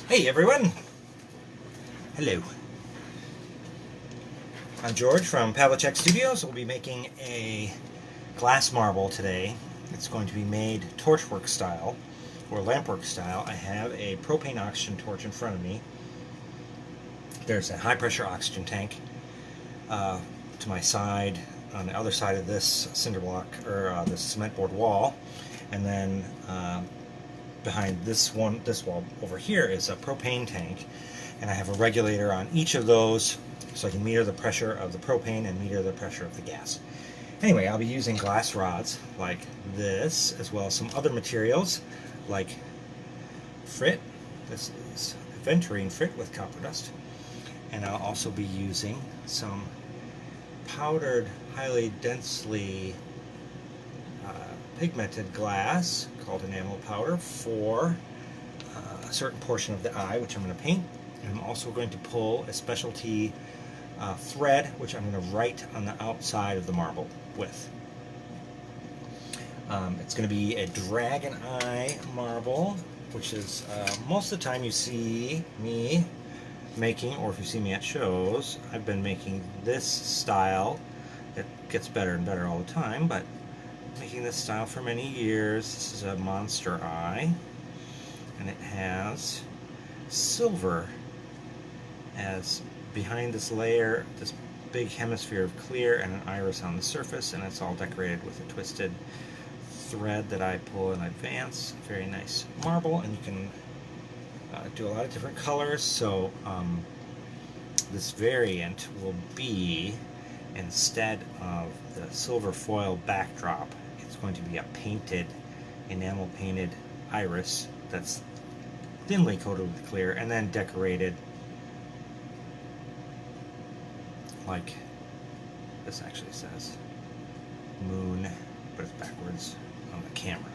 Hey everyone! Hello. I'm George from Pavliscak Studios. We'll be making a glass marble today. It's going to be made torchwork style, or lampwork style. I have a propane oxygen torch in front of me. There's a high pressure oxygen tank to my side, on the other side of this cinder block, or this cement board wall. And then behind this wall over here is a propane tank, and I have a regulator on each of those so I can meter the pressure of the propane and meter the pressure of the gas. Anyway, I'll be using glass rods like this, as well as some other materials like frit. This is aventurine frit with copper dust. And I'll also be using some powdered, highly densely pigmented glass called enamel powder for a certain portion of the eye, which I'm going to paint. And I'm also going to pull a specialty thread, which I'm going to write on the outside of the marble with. It's going to be a dragon eye marble, which is most of the time you see me making, or if you see me at shows, I've been making this style. It gets better and better all the time, but making this style for many years. This is a monster eye, and it has silver as behind this layer, this big hemisphere of clear, and an iris on the surface, and it's all decorated with a twisted thread that I pull in advance. Very nice marble, and you can do a lot of different colors. So this variant will be, instead of the silver foil backdrop, it's going to be a painted, enamel painted iris that's thinly coated with clear and then decorated like this actually says moon, but it's backwards on the camera.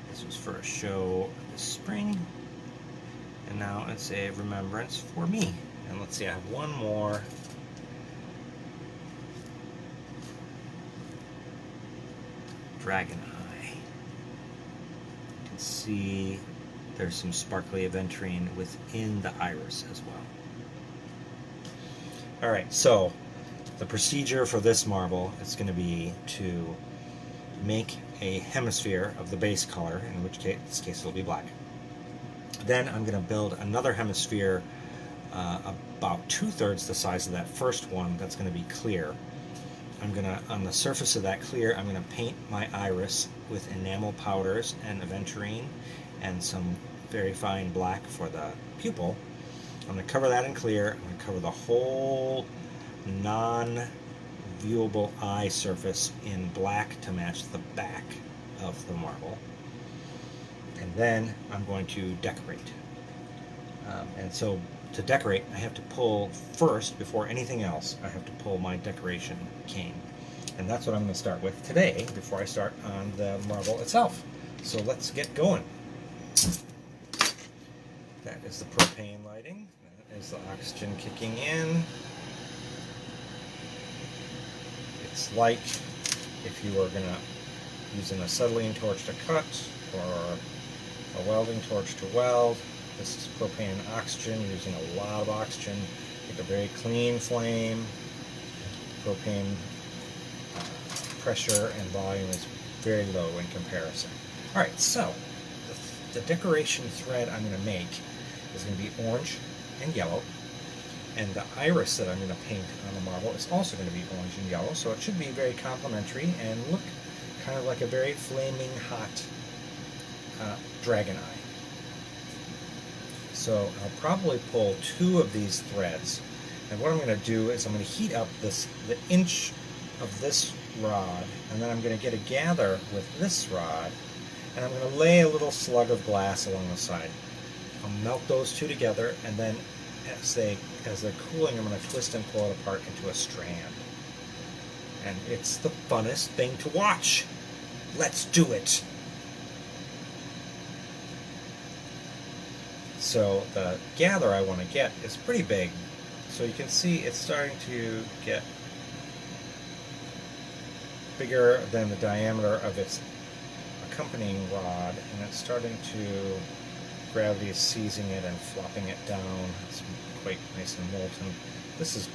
This was for a show this spring, and now it's a remembrance for me. And let's see, I have one more. Dragon eye. You can see there's some sparkly aventurine within the iris as well. Alright, so the procedure for this marble is going to be to make a hemisphere of the base color, in which case, this case it'll be black. Then I'm going to build another hemisphere about 2/3 the size of that first one that's going to be clear. I'm going to, on the surface of that clear, I'm going to paint my iris with enamel powders and aventurine and some very fine black for the pupil. I'm going to cover that in clear. I'm going to cover the whole non-viewable eye surface in black to match the back of the marble. And then I'm going to decorate. And so to decorate, I have to pull first, before anything else, I have to pull my decoration cane. And that's what I'm going to start with today, before I start on the marble itself. So let's get going. That is the propane lighting. That is the oxygen kicking in. It's like if you were going to use an acetylene torch to cut, or a welding torch to weld. This is propane and oxygen, using a lot of oxygen. Make a very clean flame. Propane pressure and volume is very low in comparison. Alright, so the decoration thread I'm going to make is going to be orange and yellow, and the iris that I'm going to paint on the marble is also going to be orange and yellow, so it should be very complementary and look kind of like a very flaming hot dragon eye. So I'll probably pull 2 of these threads, and what I'm going to do is I'm going to heat up the inch of this rod, and then I'm going to get a gather with this rod, and I'm going to lay a little slug of glass along the side. I'll melt those 2 together, and then as they're cooling, I'm going to twist and pull it apart into a strand. And it's the funnest thing to watch. Let's do it! So the gather I want to get is pretty big. So you can see it's starting to get bigger than the diameter of its accompanying rod, and it's starting to gravity is seizing it and flopping it down. It's quite nice and molten. This is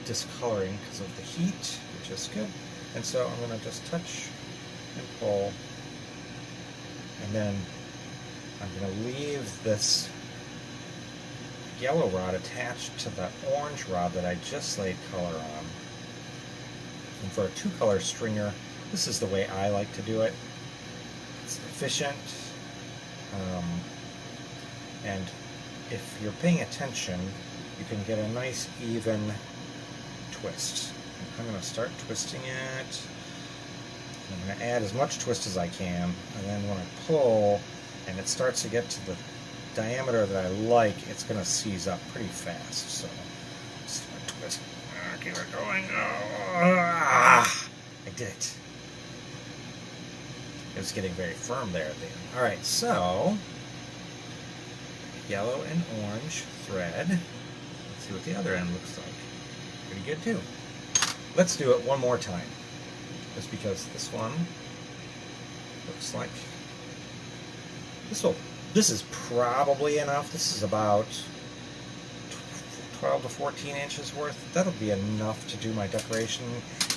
discoloring because of the heat, which is good. And so I'm going to just touch and pull, and then I'm going to leave this yellow rod attached to the orange rod that I just laid color on. And for a two-color stringer, this is the way I like to do it. It's efficient, and if you're paying attention, you can get a nice even twist. I'm going to start twisting it. I'm going to add as much twist as I can, and then when I pull and it starts to get to the diameter that I like, it's going to seize up pretty fast. So start twist. Keep it going. I did it. It was getting very firm there at the end. Alright, so yellow and orange thread. Let's see what the other end looks like. Pretty good too. Let's do it one more time. Just because this one looks like this is probably enough. This is about 12 to 14 inches worth. That'll be enough to do my decoration,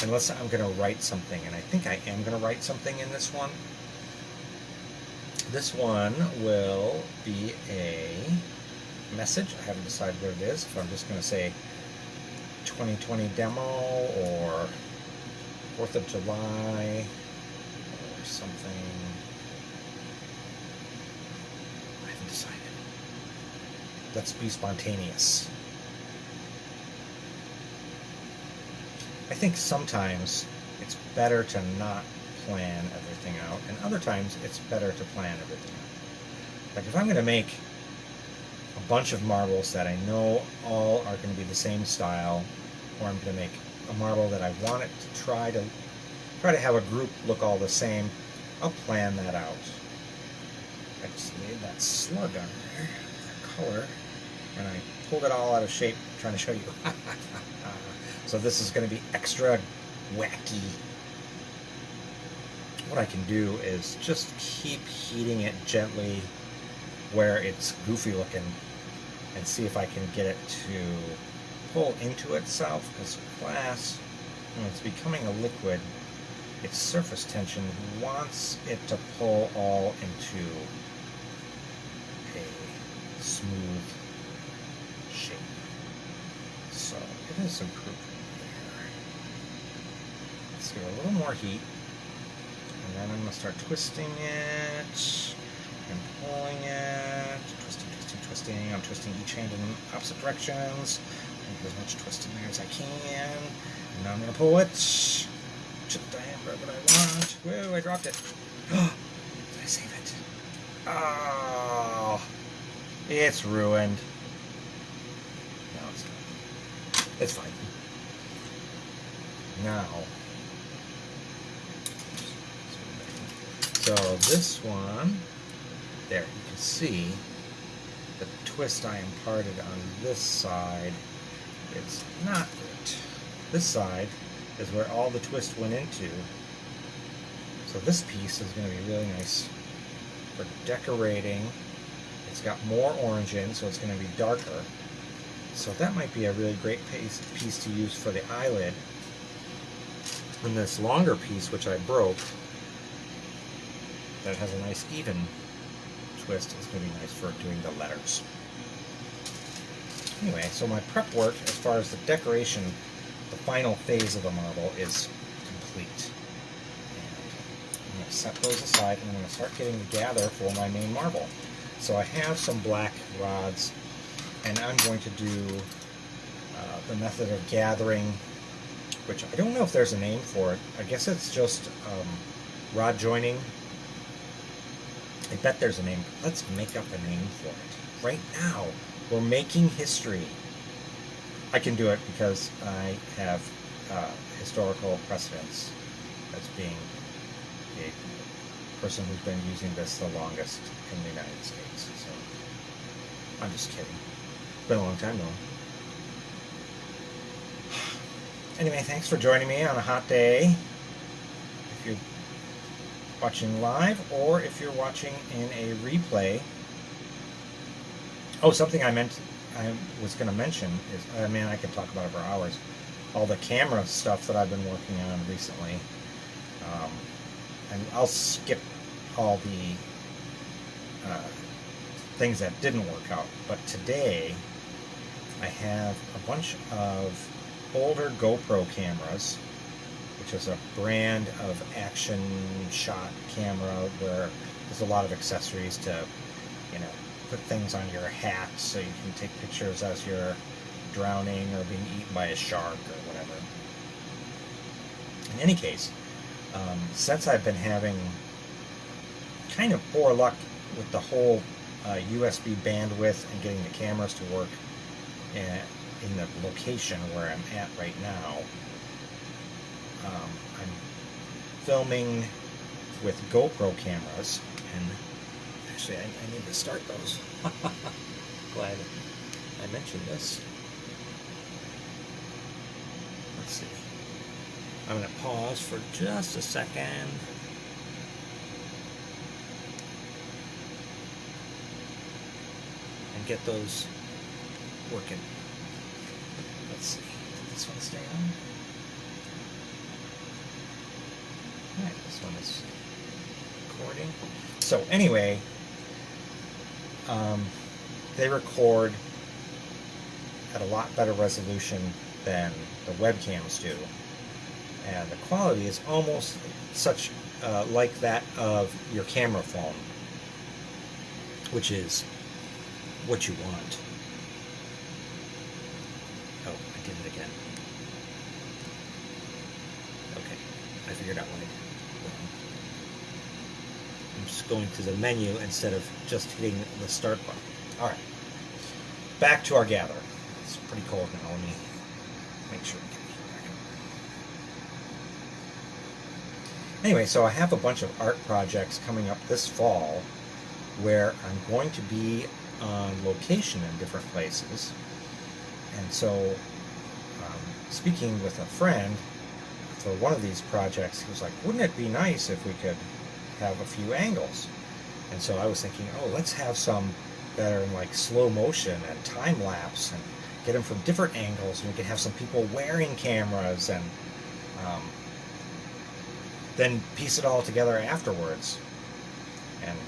unless I'm going to write something, and I think I am going to write something in this one. This one will be a message. I haven't decided what it is. If I'm just going to say 2020 demo or 4th of July or something. I haven't decided. Let's be spontaneous. I think sometimes it's better to not plan everything out, and other times it's better to plan everything out. Like if I'm going to make a bunch of marbles that I know all are going to be the same style, or I'm going to make a marble that I want it to try to have a group look all the same, I'll plan that out. I just made that slug on there, that color, and I pulled it all out of shape trying to show you. So this is going to be extra wacky. What I can do is just keep heating it gently where it's goofy looking and see if I can get it to pull into itself, because glass, when it's becoming a liquid, its surface tension wants it to pull all into a smooth shape. So it is improving here. Let's give it a little more heat, and then I'm going to start twisting it and pulling it, twisting. I'm twisting each hand in opposite directions. As much twisting there as I can. And now I'm going to pull it to the diameter that I want. Whoa, I dropped it. Did I save it? Oh, it's ruined. No, it's not. It's fine. Now, so this one, there, you can see the twist I imparted on this side. It's not good. This side is where all the twist went into. So this piece is going to be really nice for decorating. It's got more orange in, so it's going to be darker. So that might be a really great piece to use for the eyelid. And this longer piece, which I broke, that has a nice even twist, is going to be nice for doing the letters. Anyway, so my prep work as far as the decoration, the final phase of the marble, is complete. And I'm going to set those aside, and I'm going to start getting the gather for my main marble. So I have some black rods, and I'm going to do the method of gathering, which I don't know if there's a name for it. I guess it's just rod joining. I bet there's a name. Let's make up a name for it. Right now, we're making history. I can do it because I have historical precedence as being a person who's been using this the longest in the United States. So I'm just kidding. It's been a long time though. Anyway, thanks for joining me on a hot day. If you're watching live or if you're watching in a replay, Oh, something I was going to mention is, I mean, I could talk about it for hours. All the camera stuff that I've been working on recently. Um, and I'll skip all the things that didn't work out. But today, I have a bunch of older GoPro cameras, which is a brand of action shot camera where there's a lot of accessories to, you know, put things on your hat so you can take pictures as you're drowning or being eaten by a shark or whatever. In any case, since I've been having kind of poor luck with the whole USB bandwidth and getting the cameras to work in the location where I'm at right now, I'm filming with GoPro cameras, and actually I need to start those. Glad I mentioned this. Let's see. I'm going to pause for just a second. And get those working. Let's see. Did this one stay on? Alright, this one is recording. So anyway, they record at a lot better resolution than the webcams do. And the quality is almost such like that of your camera phone, which is what you want. Oh, I did it again. Okay, I figured out what I did. I'm just going to the menu instead of just hitting the start button. Alright, back to our gather. It's pretty cold now. Let me make sure we get the heat back up. Anyway, so I have a bunch of art projects coming up this fall where I'm going to be on location in different places. And so, speaking with a friend for one of these projects, he was like, wouldn't it be nice if we could have a few angles? And so I was thinking, oh, let's have some that are in like slow motion and time lapse and get them from different angles, and we could have some people wearing cameras and then piece it all together afterwards. And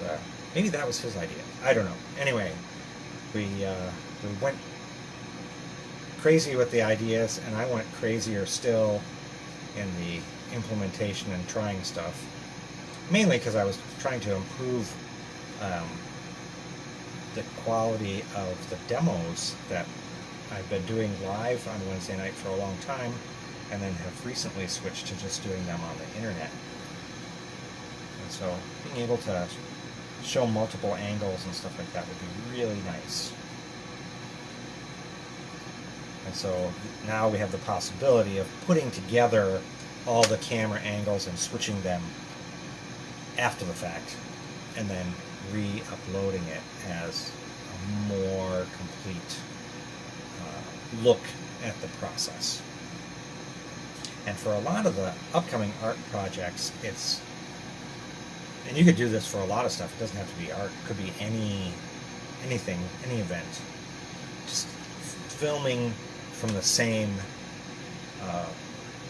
maybe that was his idea. I don't know. Anyway, we went crazy with the ideas, and I went crazier still in the implementation and trying stuff. Mainly because I was trying to improve the quality of the demos that I've been doing live on Wednesday night for a long time, and then have recently switched to just doing them on the internet. And so being able to show multiple angles and stuff like that would be really nice. And so now we have the possibility of putting together all the camera angles and switching them after the fact, and then re-uploading it as a more complete look at the process. And for a lot of the upcoming art projects, it's, and you could do this for a lot of stuff, it doesn't have to be art, it could be anything, any event. Just filming from the same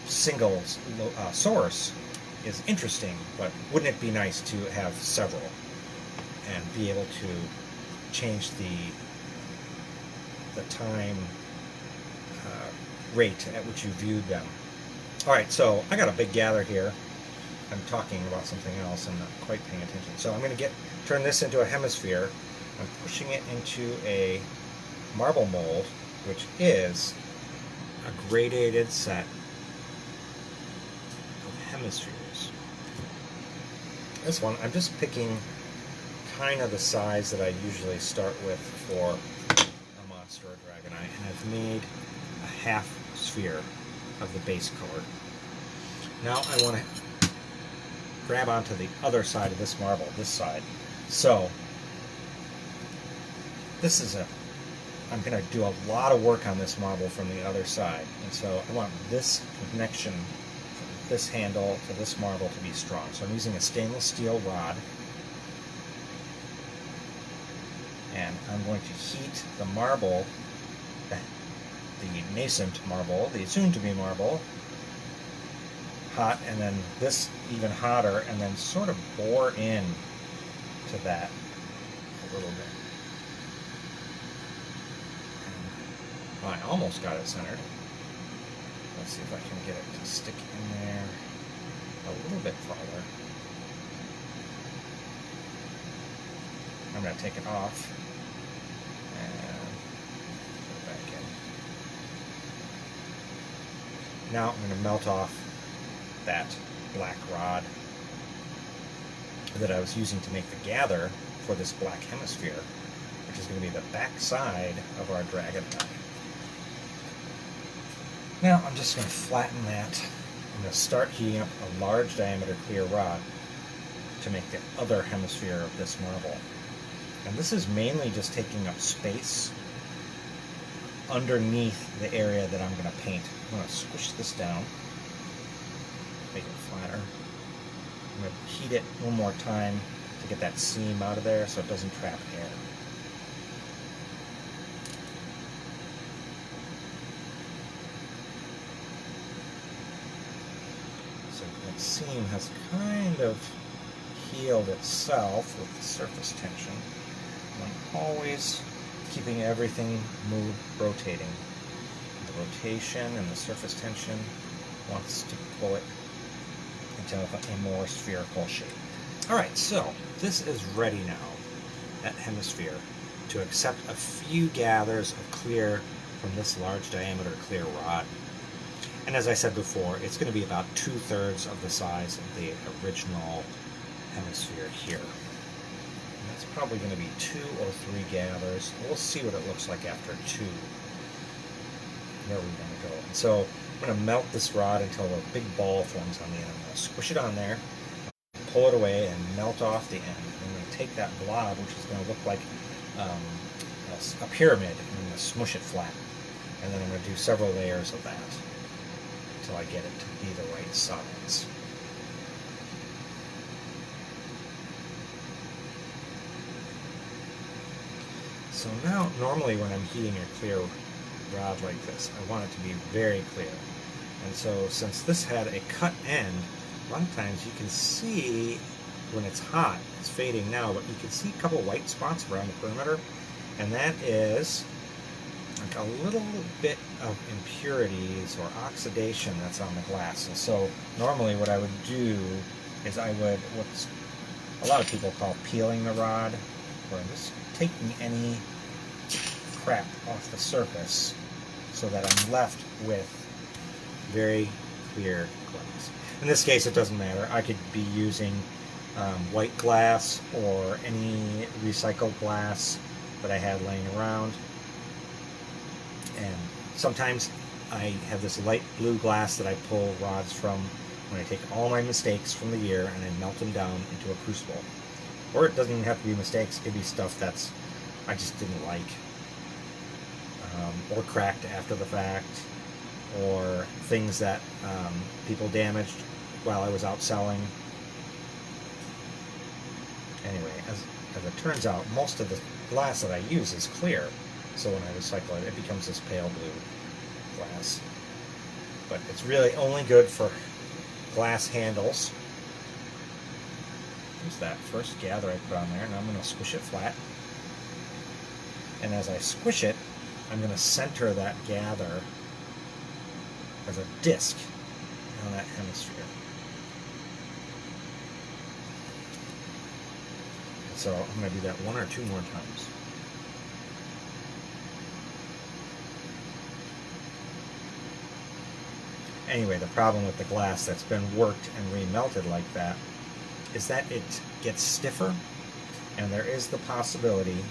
single source is interesting, but wouldn't it be nice to have several and be able to change the time rate at which you viewed them. Alright, so I got a big gather here. I'm talking about something else and not quite paying attention. So I'm going to turn this into a hemisphere. I'm pushing it into a marble mold, which is a gradated set of hemispheres. This one, I'm just picking kind of the size that I usually start with for a monster or dragonite, and I've made a half sphere of the base color. Now I want to grab onto the other side of this marble, this side. So this is I'm going to do a lot of work on this marble from the other side, and so I want this connection from this handle to this marble to be strong. So I'm using a stainless steel rod, And I'm going to heat the marble, the nascent marble, the soon-to-be marble, hot, and then this even hotter, and then sort of bore in to that a little bit. And, I almost got it centered. Let's see if I can get it to stick in there a little bit farther. I'm going to take it off and put it back in. Now I'm going to melt off that black rod that I was using to make the gather for this black hemisphere, which is going to be the back side of our dragon eye. Now I'm just going to flatten that. I'm going to start heating up a large diameter clear rod to make the other hemisphere of this marble. And this is mainly just taking up space underneath the area that I'm going to paint. I'm going to squish this down, make it flatter. I'm going to heat it one more time to get that seam out of there so it doesn't trap air. So that seam has kind of healed itself with the surface tension. I'm always keeping everything rotating. The rotation and the surface tension wants to pull it into a more spherical shape. Alright, so this is ready now, that hemisphere, to accept a few gathers of clear from this large diameter clear rod. And as I said before, it's going to be about 2/3 of the size of the original hemisphere here. And that's probably going to be 2 or 3 gathers. We'll see what it looks like after 2. Where we're going to go. And so I'm going to melt this rod until a big ball forms on the end. I'm going to squish it on there, pull it away, and melt off the end. I'm going to take that blob, which is going to look like a pyramid, and I'm going to smush it flat. And then I'm going to do several layers of that until I get it to be the right size. So now, normally when I'm heating a clear rod like this, I want it to be very clear. And so since this had a cut end, a lot of times you can see when it's hot, it's fading now, but you can see a couple white spots around the perimeter, and that is like a little bit of impurities or oxidation that's on the glass. And so normally what I would do is I would, what's a lot of people call peeling the rod, where I'm just taking any crap off the surface so that I'm left with very clear glass. In this case, it doesn't matter. I could be using white glass or any recycled glass that I had laying around. And sometimes I have this light blue glass that I pull rods from when I take all my mistakes from the year and I melt them down into a crucible. Or it doesn't even have to be mistakes. It could be stuff that's I just didn't like, or cracked after the fact, or things that people damaged while I was out selling. Anyway, as it turns out, most of the glass that I use is clear, so when I recycle it, it becomes this pale blue glass. But it's really only good for glass handles. Here's that first gather I put on there, and I'm going to squish it flat. And as I squish it, I'm going to center that gather as a disc on that hemisphere. So I'm going to do that 1 or 2 more times. Anyway, the problem with the glass that's been worked and remelted like that is that it gets stiffer, and there is the possibility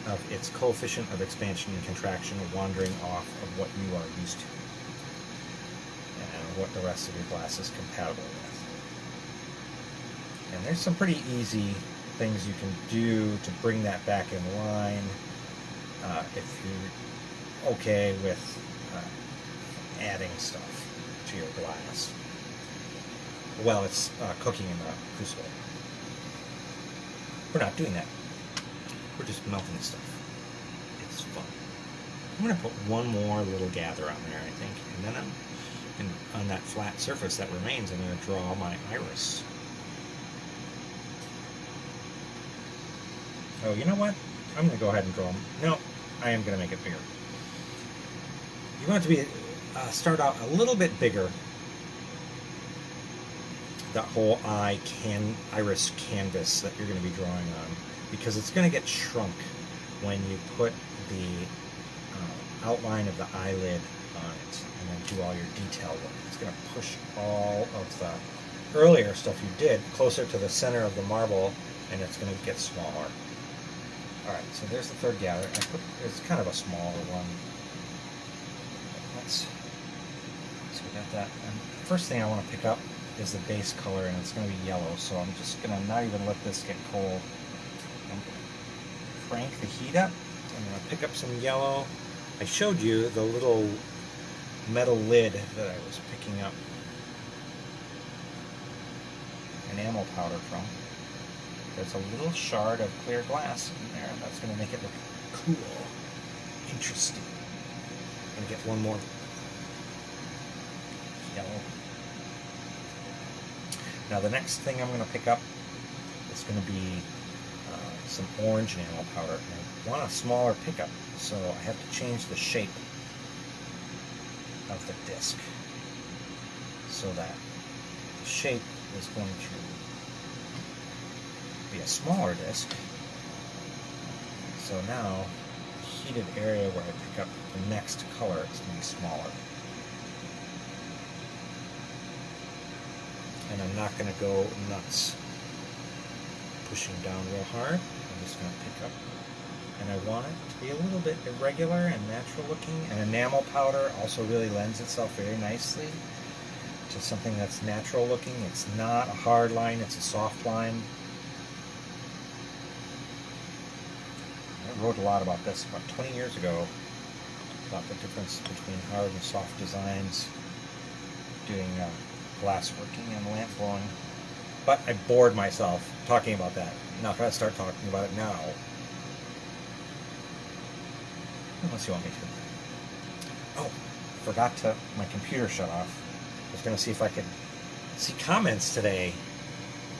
of its coefficient of expansion and contraction wandering off of what you are used to and what the rest of your glass is compatible with. And there's some pretty easy things you can do to bring that back in line if you're okay with adding stuff to your glass while it's cooking in the crucible. We're not doing that. We're just melting stuff. It's fun. I'm going to put one more little gather on there, I think, and then on that flat surface that remains, I'm going to draw my iris. Oh, you know what? I'm going to go ahead and draw them. No, I am going to make it bigger. You want it to be start out a little bit bigger. That whole iris canvas that you're going to be drawing on, because it's going to get shrunk when you put the outline of the eyelid on it and then do all your detail work. It's going to push all of the earlier stuff you did closer to the center of the marble, and it's going to get smaller. Alright, so there's the third gather. It's kind of a smaller one. So we got that. And the first thing I want to pick up is the base color, and it's going to be yellow, so I'm just going to not even let this get cold. I'm going to crank the heat up. I'm going to pick up some yellow. I showed you the little metal lid that I was picking up enamel powder from. There's a little shard of clear glass in there, and that's going to make it look cool, interesting. I'm going to get one more yellow. Now the next thing I'm going to pick up is going to be some orange enamel powder. I want a smaller pickup, so I have to change the shape of the disc so that the shape is going to be a smaller disc. So now the heated area where I pick up the next color is going to be smaller. And I'm not going to go nuts pushing down real hard. I'm just going to pick up. And I want it to be a little bit irregular and natural looking. And enamel powder also really lends itself very nicely to something that's natural looking. It's not a hard line, it's a soft line. I wrote a lot about this about 20 years ago, about the difference between hard and soft designs, doing glass working and lamp blowing. But I bored myself talking about that. I'm not going to start talking about it now. Unless you want me to. Oh, I forgot to, my computer shut off. I was going to see if I could see comments today,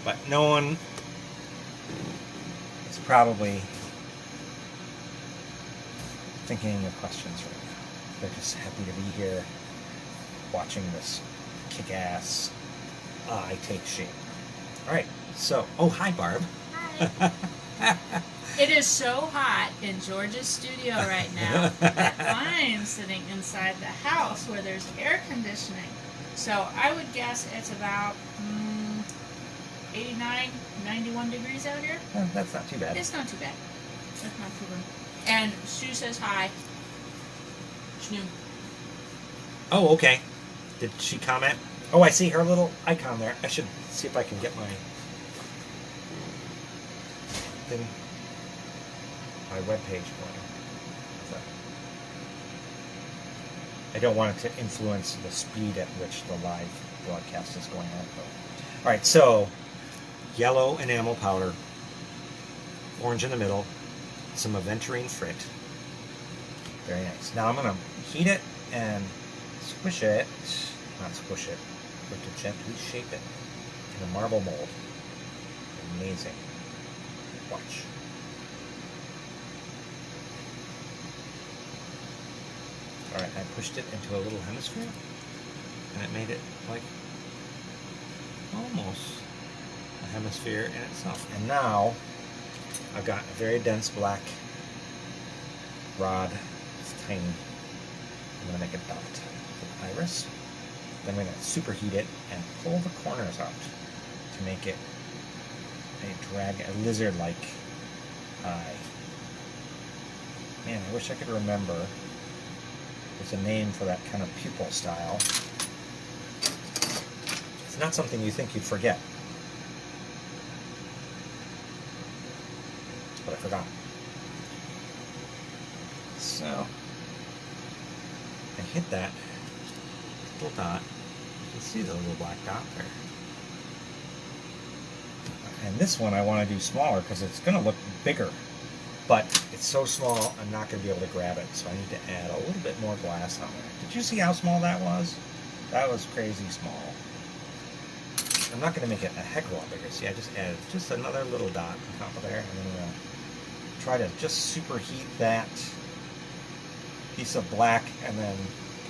but no one is probably thinking of questions right now. They're just happy to be here watching this kick-ass eye take shape. Alright, so, oh, hi Barb. Hi. It is so hot in George's studio right now that I'm sitting inside the house where there's air conditioning. So I would guess it's about 89, 91 degrees out here. That's not too bad. It's not too bad. It's not too bad. And Stu says hi. Shnu. Oh, okay. Did she comment? Oh, I see her little icon there. I should see if I can get my thing, my webpage going. So, I don't want it to influence the speed at which the live broadcast is going on. All right, so yellow enamel powder, orange in the middle, some aventurine frit. Very nice. Now I'm going to heat it and squish it, not squish it, but to gently shape it in a marble mold. Amazing. Watch. Alright, I pushed it into a little hemisphere, and it made it like almost a hemisphere in itself. And now I've got a very dense black rod. It's tiny. I'm going to make a dot with the iris. Then I'm going to superheat it and pull the corners out to make it a lizard-like eye. Man, I wish I could remember. There's a name for that kind of pupil style. It's not something you think you'd forget. But I forgot. So, I hit that little dot. You can see the little black dot there. And this one I want to do smaller because it's going to look bigger but it's so small I'm not going to be able to grab it, so I need to add a little bit more glass on there. Did you see how small that was? That was crazy small. I'm not going to make it a heck of a lot bigger. See, I just added just another little dot on top of there, and then I'm going to try to just superheat that piece of black and then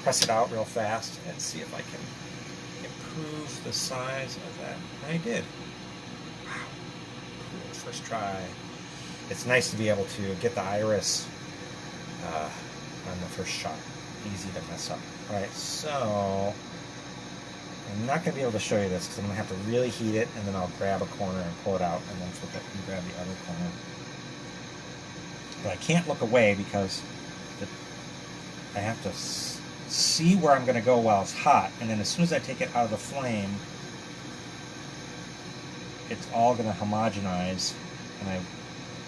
press it out real fast and see if I can improve the size of that. And I did. Wow. Cool. First try. It's nice to be able to get the iris on the first shot. Easy to mess up. Alright, so I'm not going to be able to show you this because I'm going to have to really heat it, and then I'll grab a corner and pull it out and then flip it and grab the other corner. But I can't look away because I have to see where I'm going to go while it's hot, and then as soon as I take it out of the flame, it's all going to homogenize, and I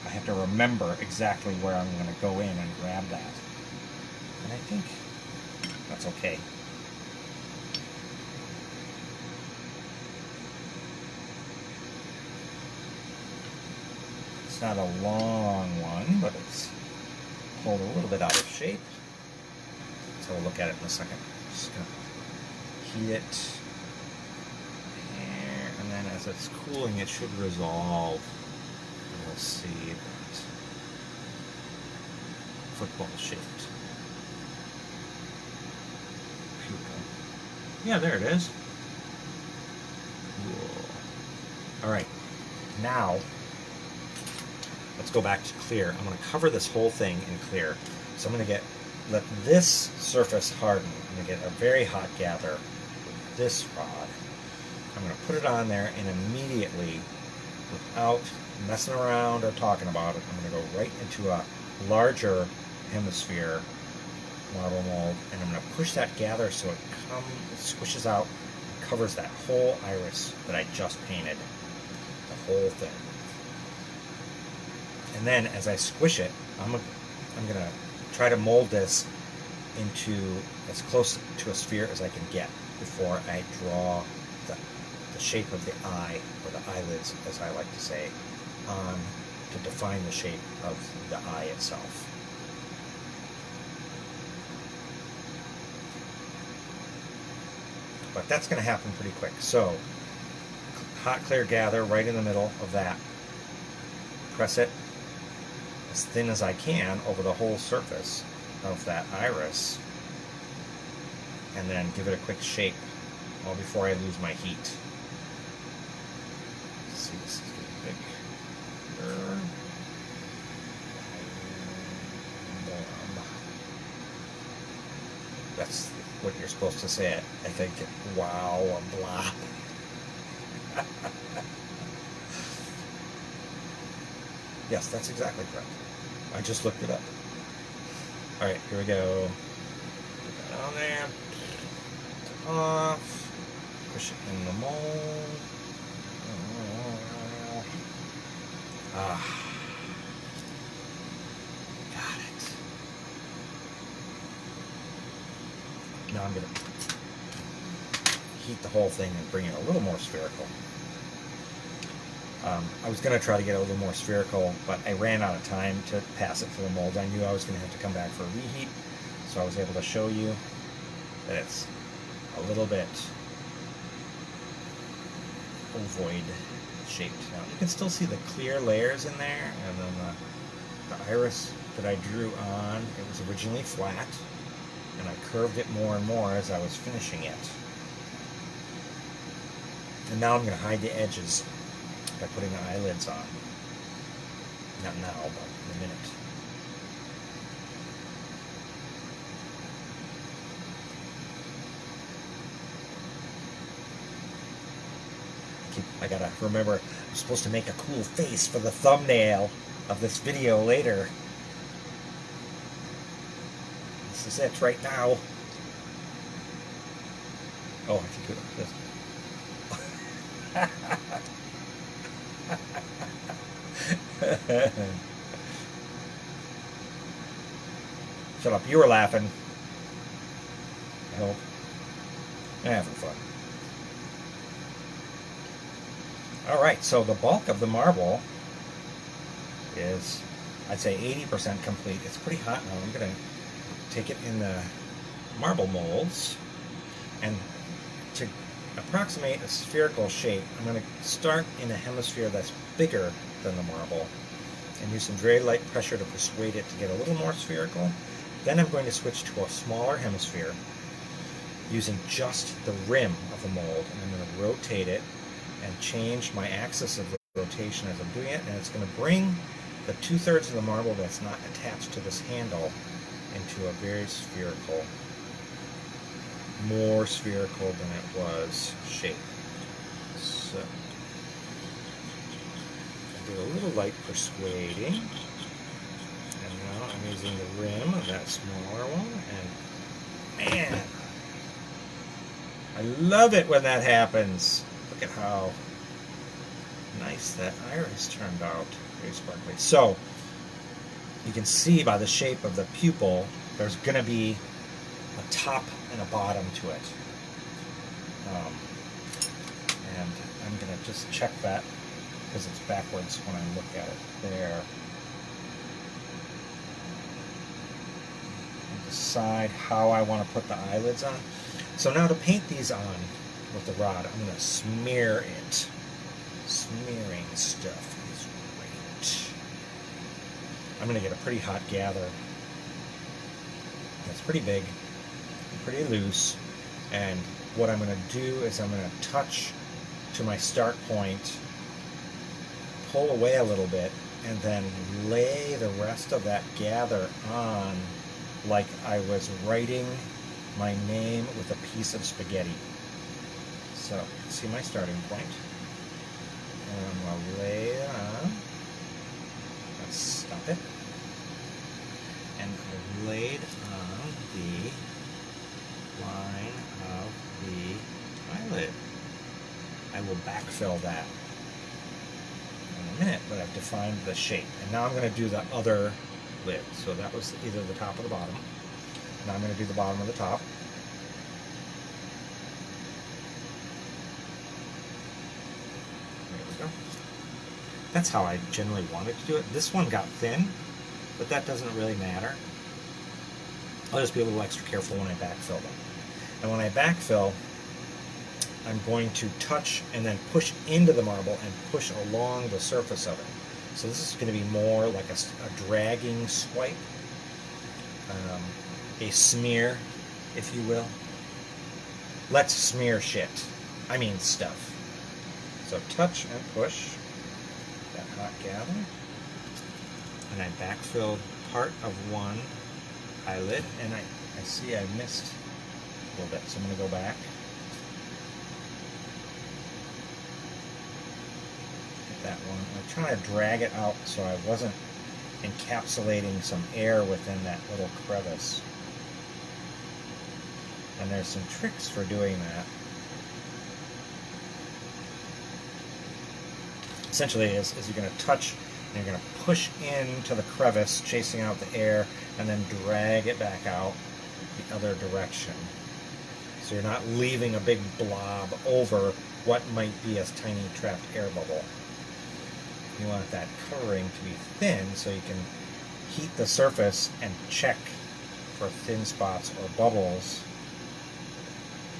have to remember exactly where I'm going to go in and grab that. And I think that's okay. It's not a long one, but it's pulled a little bit out of shape. So we'll look at it in a second. Just going to heat it here, and then as it's cooling, it should resolve. And we'll see that football shaped. Yeah, there it is. Cool. All right, now let's go back to clear. I'm going to cover this whole thing in clear. So I'm going to let this surface harden. I'm going to get a very hot gather with this rod. I'm going to put it on there, and immediately, without messing around or talking about it, I'm going to go right into a larger hemisphere marble mold, and I'm going to push that gather so it squishes out and covers that whole iris that I just painted, the whole thing. And then as I squish it, I'm going to try to mold this into as close to a sphere as I can get before I draw the shape of the eye, or the eyelids, as I like to say, on to define the shape of the eye itself. But that's going to happen pretty quick. So, hot clear gather right in the middle of that. Press it as thin as I can over the whole surface of that iris, and then give it a quick shake all before I lose my heat. Let's see, this is getting big. That's what you're supposed to say. I think, wow, blah. Yes, that's exactly correct. I just looked it up. Alright, here we go. Put that on there. Off. Push it in the mold. Got it. Now I'm going to heat the whole thing and bring it a little more spherical. I was going to try to get a little more spherical, but I ran out of time to pass it through the mold. I knew I was going to have to come back for a reheat, so I was able to show you that it's a little bit ovoid shaped. Now you can still see the clear layers in there, and then the iris that I drew on, it was originally flat, and I curved it more and more as I was finishing it. And now I'm going to hide the edges by putting the eyelids on. Not now, but in a minute. I gotta remember, I'm supposed to make a cool face for the thumbnail of this video later. This is it right now. Oh, I can do this. Shut up, you were laughing. I hope. You're having fun. Alright, so the bulk of the marble is I'd say 80% complete. It's pretty hot now. I'm going to take it in the marble molds, and to approximate a spherical shape, I'm going to start in a hemisphere that's bigger than the marble and use some very light pressure to persuade it to get a little more spherical. Then I'm going to switch to a smaller hemisphere using just the rim of the mold, and I'm going to rotate it and change my axis of rotation as I'm doing it, and it's going to bring the 2/3 of the marble that's not attached to this handle into a very spherical, more spherical than it was shape. So I do a little light persuading, and now I'm using the rim of that smaller one, and man, I love it when that happens. Look at how nice that iris turned out. Very sparkly. So you can see by the shape of the pupil, there's going to be a top and a bottom to it. And I'm going to just check that because it's backwards when I look at it there. And decide how I want to put the eyelids on. So now to paint these on with the rod, I'm going to smear it. Smearing stuff is great. I'm going to get a pretty hot gather. It's pretty big, pretty loose, and what I'm going to do is I'm going to touch to my start point, pull away a little bit, and then lay the rest of that gather on like I was writing my name with a piece of spaghetti. So, see my starting point. And I'm going to lay it on. Let's stop it. And I've laid on the line of the eyelid. I will backfill that in a minute, but I've defined the shape. And now I'm going to do the other lid. So that was either the top or the bottom. Now I'm going to do the bottom of the top. There we go. That's how I generally wanted to do it. This one got thin, but that doesn't really matter. I'll just be a little extra careful when I backfill them. And when I backfill, I'm going to touch and then push into the marble and push along the surface of it. So this is going to be more like a dragging swipe, a smear, if you will. Let's smear shit. I mean stuff. So touch and push that hot gather. And I backfilled part of one eyelid, and I see I missed a little bit, so I'm going to go back. Get that one. I'm trying to drag it out so I wasn't encapsulating some air within that little crevice. And there's some tricks for doing that. Essentially, is you're going to touch and you're going to push into the crevice, chasing out the air, and then drag it back out the other direction. So you're not leaving a big blob over what might be a tiny trapped air bubble. You want that covering to be thin so you can heat the surface and check for thin spots or bubbles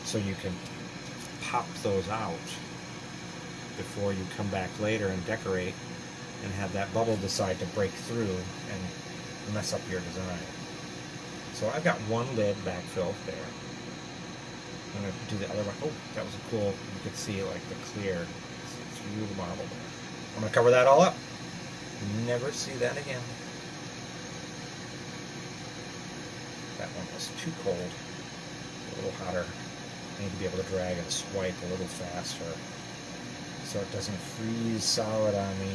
so you can pop those out before you come back later and decorate and have that bubble decide to break through and mess up your design. So I've got one lid backfilled there. I'm going to do the other one. Oh, that was a cool, you could see like the clear through the marble there. I'm going to cover that all up. Never see that again. That one was too cold. A little hotter. I need to be able to drag and swipe a little faster so it doesn't freeze solid on me.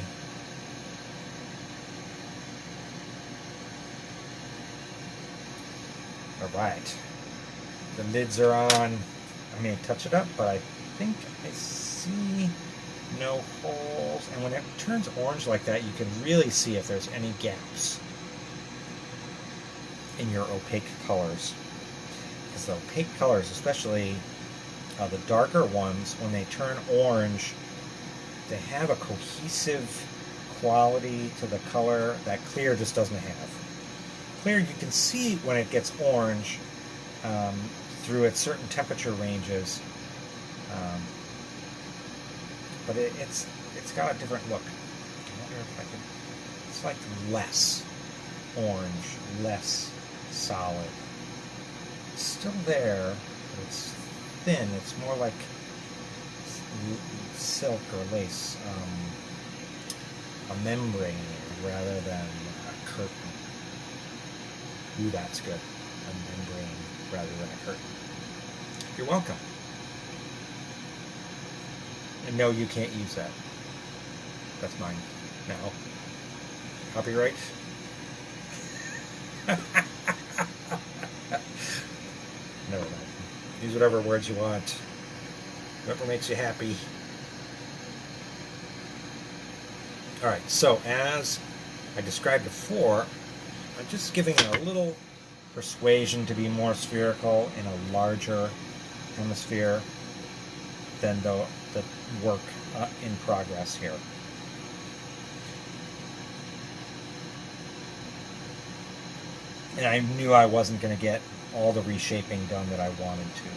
Alright. The lids are on. I may touch it up, but I think I see no holes. And when it turns orange like that, you can really see if there's any gaps in your opaque colors. Because the opaque colors, especially the darker ones, when they turn orange, they have a cohesive quality to the color that clear just doesn't have. Clear, you can see when it gets orange through its certain temperature ranges, but it's got a different look. I wonder if I could. It's like less orange, less solid. It's still there, but it's thin. It's more like silk or lace, a membrane rather than a curtain. Ooh, that's good. A membrane rather than a curtain. You're welcome. And no, you can't use that. That's mine now. Copyright? No, no. Use whatever words you want. Whatever makes you happy. Alright, so as I described before, I'm just giving it a little persuasion to be more spherical in a larger hemisphere than the work in progress here. And I knew I wasn't going to get all the reshaping done that I wanted to.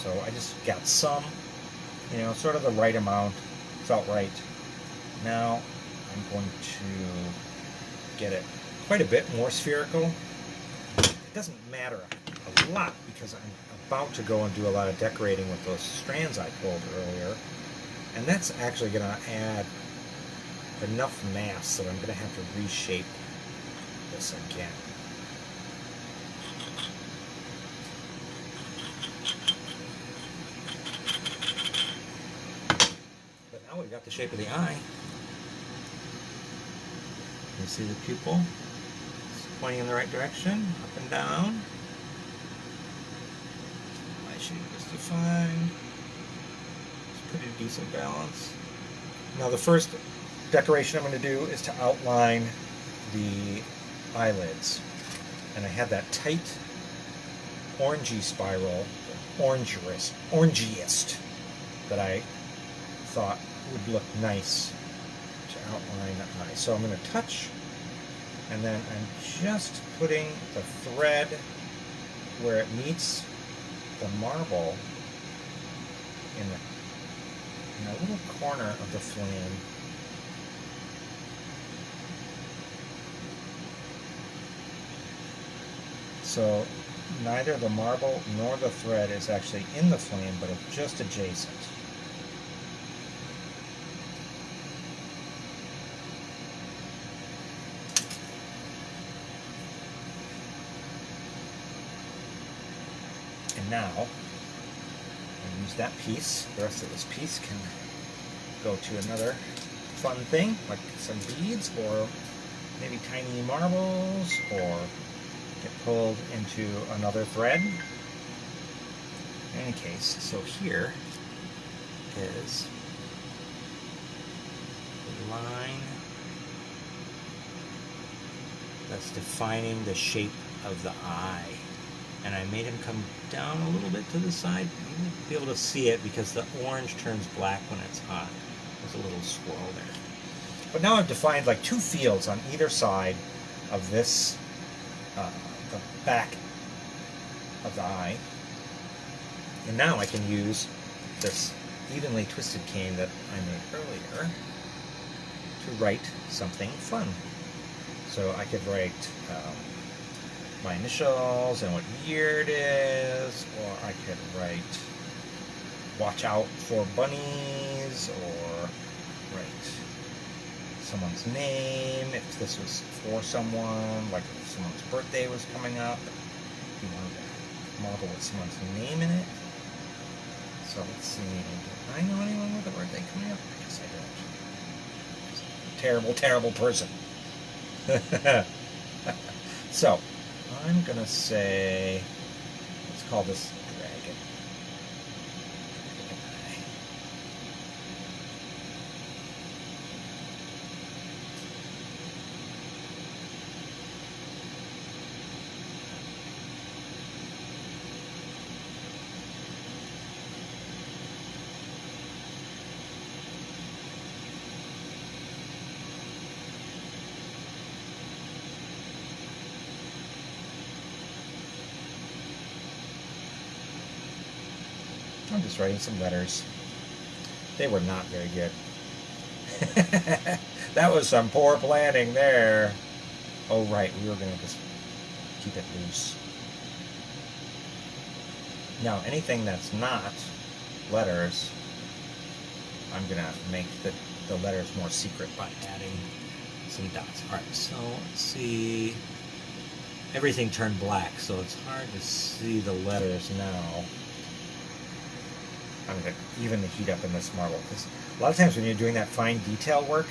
So I just got some, sort of the right amount, felt right. Now I'm going to get it quite a bit more spherical. It doesn't matter a lot because I'm about to go and do a lot of decorating with those strands I pulled earlier. And that's actually going to add enough mass that I'm going to have to reshape this again. But now we've got the shape of the eye. You see the pupil? It's pointing in the right direction, up and down. Eye shape is defined. It's pretty decent balance. Now the first decoration I'm going to do is to outline the eyelids. And I had that tight orangey spiral, orangiest, that I thought would look nice to outline the eye. So I'm going to touch, and then I'm just putting the thread where it meets the marble in a little corner of the flame. So neither the marble nor the thread is actually in the flame, but it's just adjacent. And now, I'll use that piece. The rest of this piece can go to another fun thing, like some beads, or maybe tiny marbles, or get pulled into another thread. In any case, so here is the line that's defining the shape of the eye. And I made him come down a little bit to the side. You won't be able to see it because the orange turns black when it's hot. There's a little swirl there. But now I've defined like two fields on either side of this, the back of the eye. And now I can use this evenly twisted cane that I made earlier to write something fun. So I could write my initials and what year it is, or I could write watch out for bunnies, or write someone's name if this was for someone, like if someone's birthday was coming up, you wanted to marble with someone's name in it. So let's see, do I know anyone with a birthday coming up? I guess I don't. Terrible, terrible person. So I'm going to say, let's call this dragon. I'm just writing some letters. They were not very good. That was some poor planning there. Oh, right, we were going to just keep it loose. Now, anything that's not letters, I'm going to make the letters more secret by adding some dots. All right, so let's see. Everything turned black, so it's hard to see the letters now. I'm going to even the heat up in this marble, because a lot of times when you're doing that fine detail work,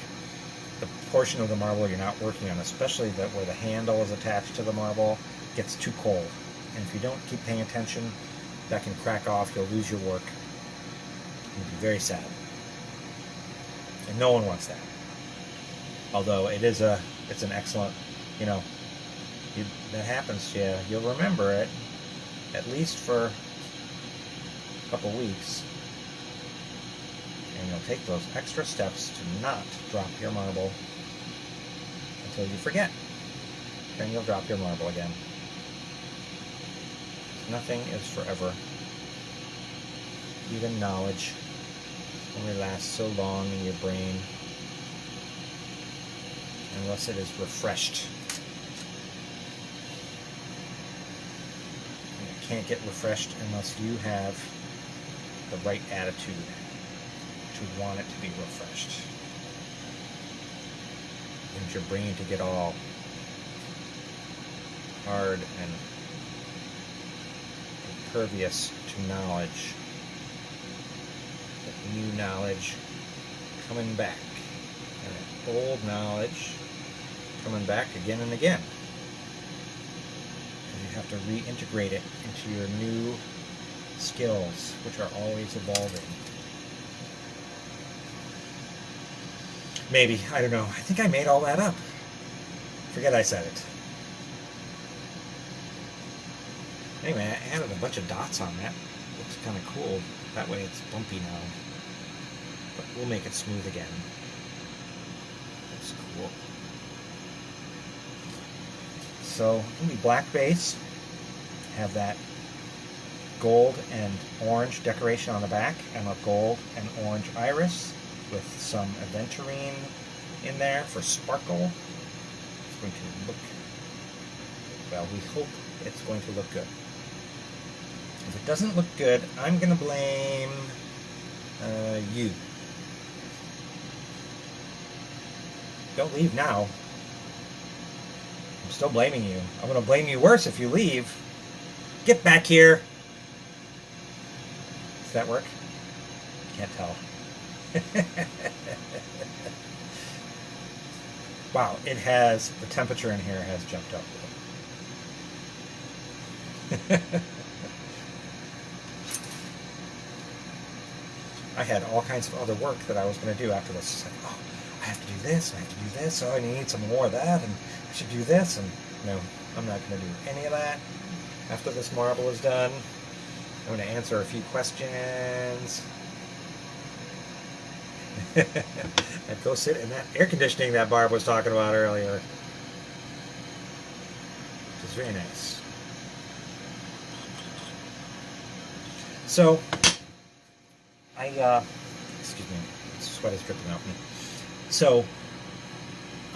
the portion of the marble you're not working on, especially where the handle is attached to the marble, gets too cold. And if you don't keep paying attention, that can crack off, you'll lose your work. You'll be very sad. And no one wants that. Although it's an excellent, that happens to you. You'll remember it, at least for a couple weeks. And you'll take those extra steps to not drop your marble until you forget. Then you'll drop your marble again. Nothing is forever. Even knowledge only lasts so long in your brain unless it is refreshed. And it can't get refreshed unless you have the right attitude to want it to be refreshed. You want your brain to get all hard and impervious to knowledge. That new knowledge coming back. And that old knowledge coming back again and again. And you have to reintegrate it into your new skills, which are always evolving. Maybe, I don't know. I think I made all that up. Forget I said it. Anyway, I added a bunch of dots on that. Looks kind of cool. That way it's bumpy now. But we'll make it smooth again. That's cool. So, it's going to be black base. Have that gold and orange decoration on the back, and a gold and orange iris with some aventurine in there for sparkle. It's going to look, well, we hope it's going to look good. If it doesn't look good, I'm going to blame you. Don't leave now. I'm still blaming you. I'm going to blame you worse if you leave. Get back here. Does that work? Can't tell. Wow, it has, the temperature in here has jumped up. I had all kinds of other work that I was going to do after this. It's like, oh, I have to do this, I have to do this, oh, I need some more of that, and I should do this, and no, I'm not going to do any of that. After this marble is done, I'm going to answer a few questions. And go sit in that air conditioning that Barb was talking about earlier. Which is very nice. So, excuse me, sweat is dripping off me. So,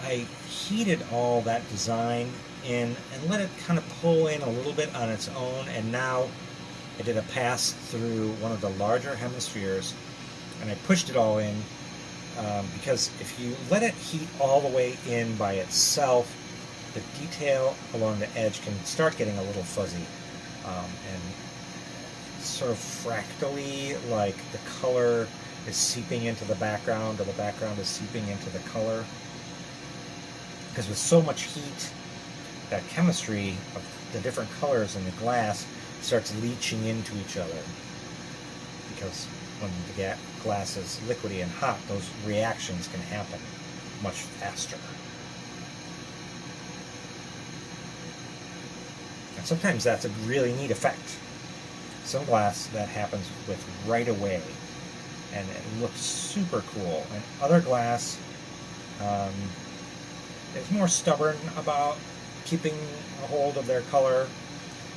I heated all that design in and let it kind of pull in a little bit on its own, and now I did a pass through one of the larger hemispheres and I pushed it all in because if you let it heat all the way in by itself, the detail along the edge can start getting a little fuzzy and sort of fractally, like the color is seeping into the background or the background is seeping into the color. Because with so much heat, that chemistry of the different colors in the glass starts leaching into each other. Because when the glass is liquidy and hot, those reactions can happen much faster. And sometimes that's a really neat effect. Some glass that happens with right away, and it looks super cool. And other glass is more stubborn about keeping a hold of their color,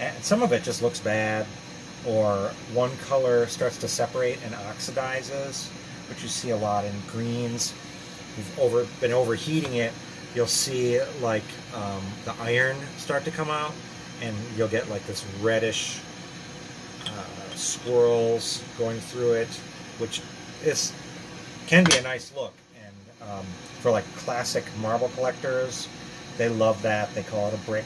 and some of it just looks bad, or one color starts to separate and oxidizes, which you see a lot in greens. You've been overheating it, you'll see like the iron start to come out, and you'll get like this reddish swirls going through it, which can be a nice look. And for like classic marble collectors, they love that. They call it a brick.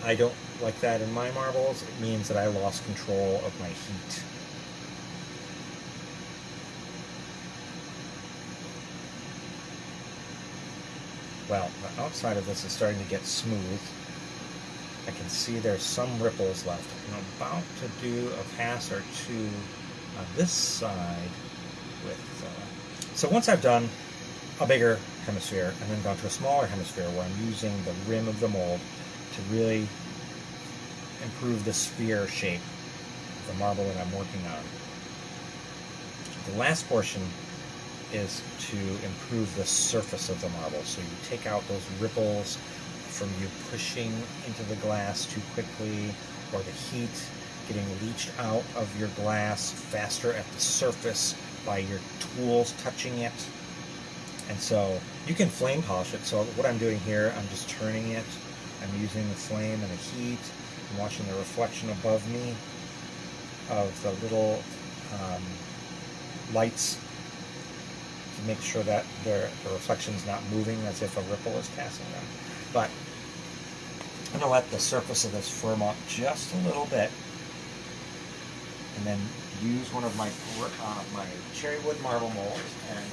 I don't like that in my marbles. It means that I lost control of my heat. Well, the outside of this is starting to get smooth. I can see there's some ripples left. I'm about to do a pass or two on this side with... So once I've done a bigger hemisphere and then gone to a smaller hemisphere where I'm using the rim of the mold to really improve the sphere shape of the marble that I'm working on. The last portion is to improve the surface of the marble. So you take out those ripples from you pushing into the glass too quickly, or the heat getting leached out of your glass faster at the surface by your tools touching it. And so you can flame polish it. So what I'm doing here, I'm just turning it. I'm using the flame and the heat. I'm watching the reflection above me of the little lights to make sure that the reflection's not moving as if a ripple is passing them. But I'm going to let the surface of this firm up just a little bit, and then use one of my cherry wood marble molds and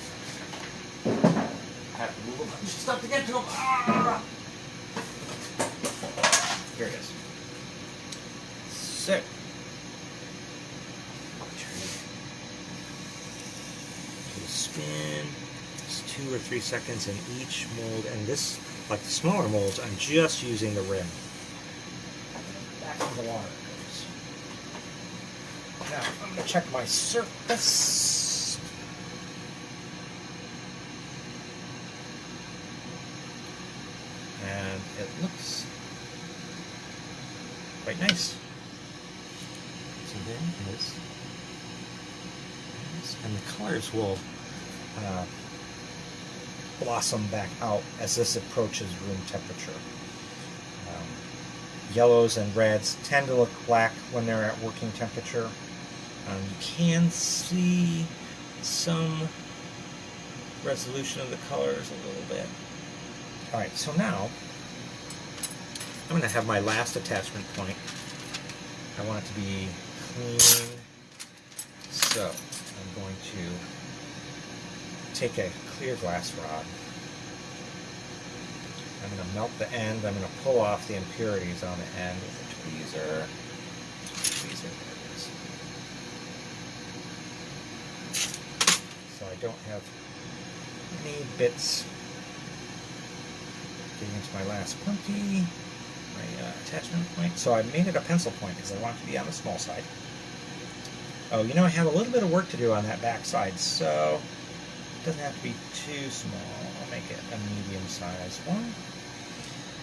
have to move them just up to get to them. Ah! Here it is. So, spin. It's 2 or 3 seconds in each mold, and this, like the smaller molds, I'm just using the rim. Back in the water it goes. Now I'm going to check my surface. And it looks quite nice. So there it is. And the colors will blossom back out as this approaches room temperature. Yellows and reds tend to look black when they're at working temperature. You can see some resolution of the colors a little bit. Alright, so now I'm going to have my last attachment point. I want it to be clean. So I'm going to take a clear glass rod. I'm going to melt the end. I'm going to pull off the impurities on the end with a tweezer. There it is. So I don't have any bits getting into my last punty, my attachment point. So I made it a pencil point because I want it to be on the small side. Oh, you know, I have a little bit of work to do on that back side, so it doesn't have to be too small. I'll make it a medium-sized one.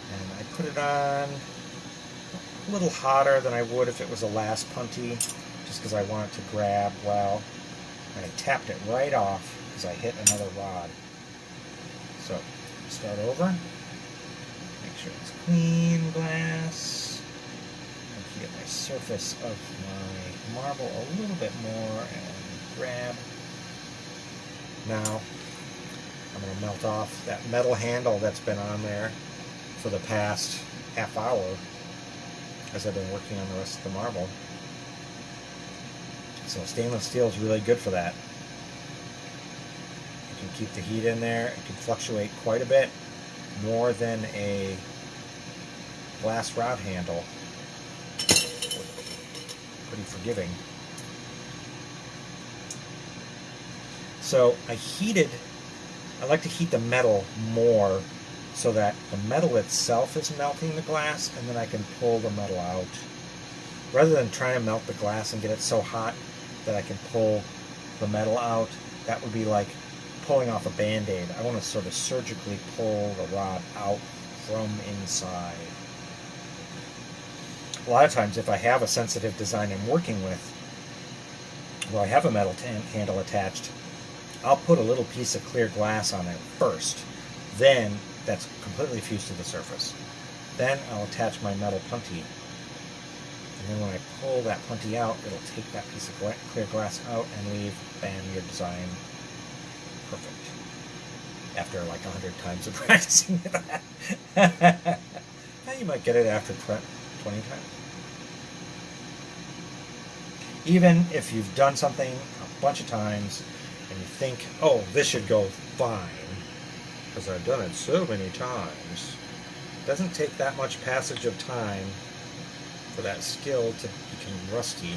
And I put it on a little hotter than I would if it was a last punty, just because I want it to grab well. And I tapped it right off because I hit another rod. So, start over. Make sure it's clean glass. And get my surface of my marble a little bit more and grab. Now, I'm going to melt off that metal handle that's been on there for the past half hour as I've been working on the rest of the marble. So stainless steel is really good for that. You can keep the heat in there. It can fluctuate quite a bit more than a glass rod handle. Pretty forgiving. So I like to heat the metal more so that the metal itself is melting the glass, and then I can pull the metal out. Rather than trying to melt the glass and get it so hot that I can pull the metal out, that would be like pulling off a Band-Aid. I want to sort of surgically pull the rod out from inside. a lot of times if I have a sensitive design I'm working with, where I have a metal handle attached, I'll put a little piece of clear glass on there first. Then that's completely fused to the surface. Then I'll attach my metal puntee. And then when I pull that puntee out, it'll take that piece of clear glass out and leave, bam, your design perfect. After like 100 times of practicing that. Now you might get it after 20 times. Even if you've done something a bunch of times and you think, oh, this should go fine, because I've done it so many times, it doesn't take that much passage of time for that skill to become rusty,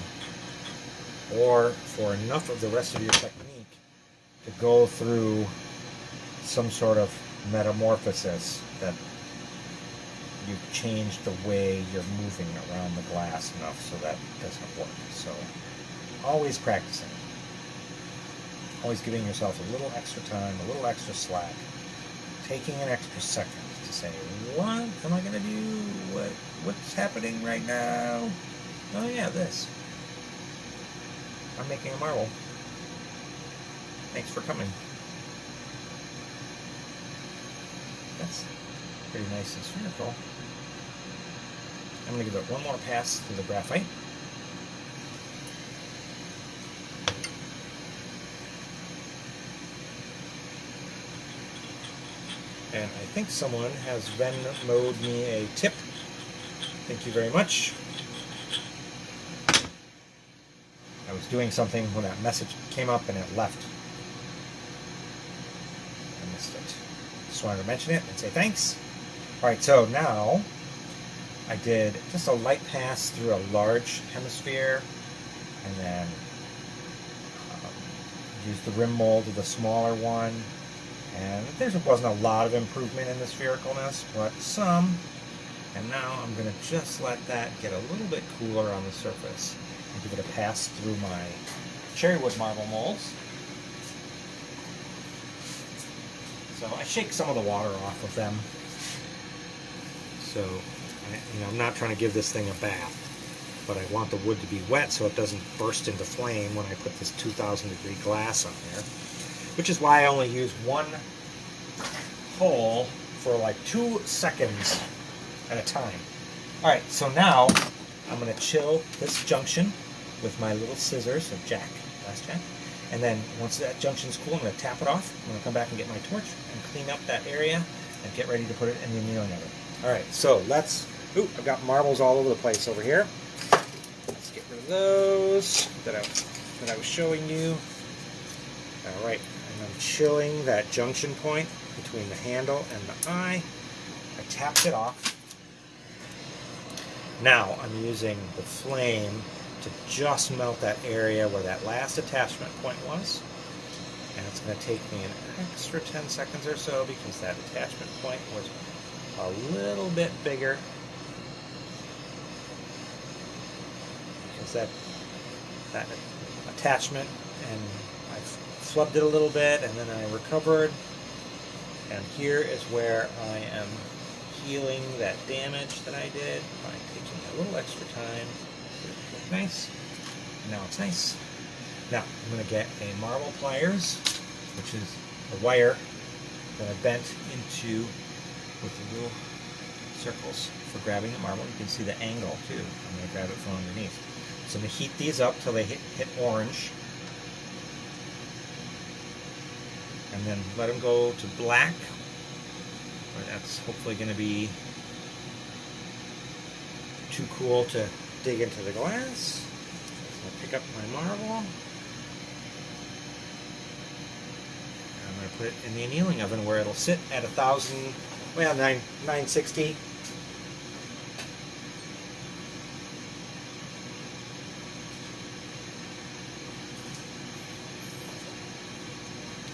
or for enough of the rest of your technique to go through some sort of metamorphosis that you've changed the way you're moving around the glass enough so that it doesn't work. So always practicing. Always giving yourself a little extra time, a little extra slack, taking an extra second to say, what am I going to do? What's happening right now? Oh yeah, this. I'm making a marble. Thanks for coming. That's pretty nice and spherical. I'm going to give it one more pass through the graphite. And I think someone has Venmo'd me a tip. Thank you very much. I was doing something when that message came up and it left. I missed it. Just wanted to mention it and say thanks. Alright, so now I did just a light pass through a large hemisphere and then used the rim mold of the smaller one. And there wasn't a lot of improvement in the sphericalness, but some. And now I'm going to just let that get a little bit cooler on the surface and give it a pass through my cherrywood marble molds. So I shake some of the water off of them. So I'm not trying to give this thing a bath, but I want the wood to be wet so it doesn't burst into flame when I put this 2,000 degree glass on there. Which is why I only use one hole for like 2 seconds at a time. Alright, so now I'm going to chill this junction with my little scissors, glass jack. And then once that junction's cool, I'm going to tap it off. I'm going to come back and get my torch and clean up that area and get ready to put it in the annealing oven. Alright, so let's... Ooh, I've got marbles all over the place over here. Let's get rid of those that I was showing you. Alright. I'm chilling that junction point between the handle and the eye. I tapped it off. Now I'm using the flame to just melt that area where that last attachment point was. And it's going to take me an extra 10 seconds or so because that attachment point was a little bit bigger. Because that attachment, and I've flubbed it a little bit and then I recovered, and here is where I am healing that damage that I did by taking a little extra time. Look nice. Now it's nice. Now I'm going to get a marble pliers, which is a wire that I bent into with the little circles for grabbing the marble. You can see the angle too. I'm going to grab it from underneath. So I'm going to heat these up till they hit orange. And then let them go to black, where that's hopefully going to be too cool to dig into the glass. So I'll pick up my marble. And I'm going to put it in the annealing oven where it'll sit at 960.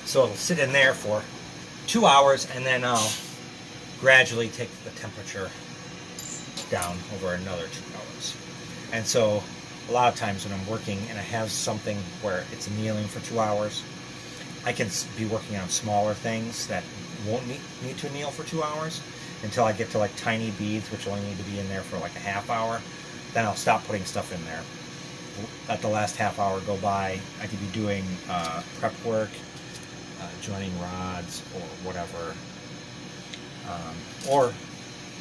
So it'll sit in there for 2 hours, and then I'll gradually take the temperature down over another 2 hours. And so a lot of times when I'm working and I have something where it's annealing for 2 hours, I can be working on smaller things that won't need to anneal for 2 hours until I get to like tiny beads, which only need to be in there for like a half hour. then I'll stop putting stuff in there. Let the last half hour go by. I could be doing prep work, joining rods, or whatever. Or,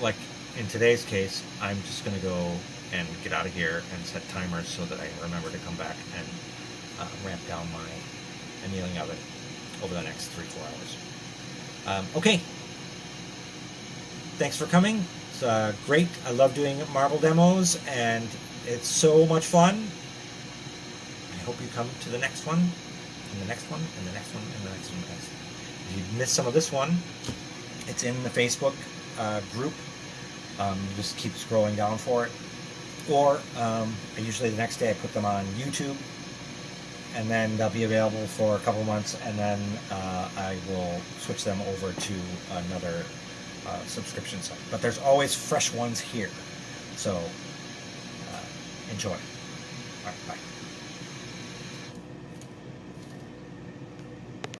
like in today's case, I'm just going to go and get out of here and set timers so that I remember to come back and ramp down my annealing of it over the next 3-4 hours. Okay. Thanks for coming. It's great. I love doing marble demos, and it's so much fun. I hope you come to the next one, and the next one, and the next one, and the next one, and the next one. If you missed some of this one, it's in the Facebook group. Just keep scrolling down for it. Or usually the next day I put them on YouTube, and then they'll be available for a couple months, and then I will switch them over to another subscription site. But there's always fresh ones here, so enjoy. All right, bye.